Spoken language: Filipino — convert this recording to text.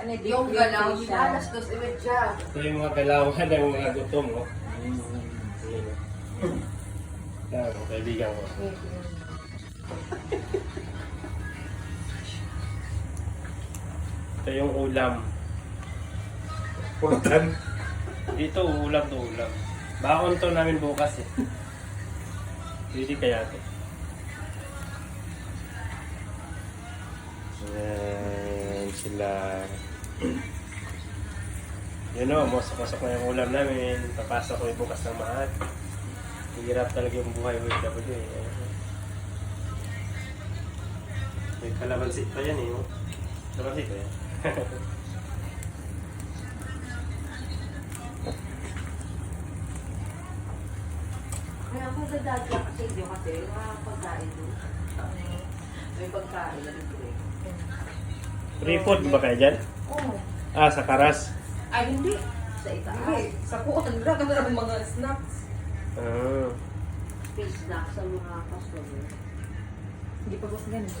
Yung galaw, alas 2:30. Ito yung mga galawan ng mga gutom, no? Yan, kaibigan ko. Ito yung ulam. Pulutan. Dito, ulam to ulam. Bakon to namin bukas eh. Pwede kaya to. Ayan sila. Yun o, masok-masok na yung ulam namin. Papasok ko yung bukas ng mahal. Hirap talaga yung buhay with W eh. May kalamansi pa yan eh. Oh. Kalamansi pa yan. Kaya ako dadadya kasi hindi kasi mga pagkain doon. May pagkain na rin doon. Free food ba kayo dyan? Oo. Ah, sa Karas. Ay, hindi. Sa itaas. Hindi, sa kuwan. Marami na mga snacks. Ah. Fish snack sa mga customer. Hindi pa gusto ganun.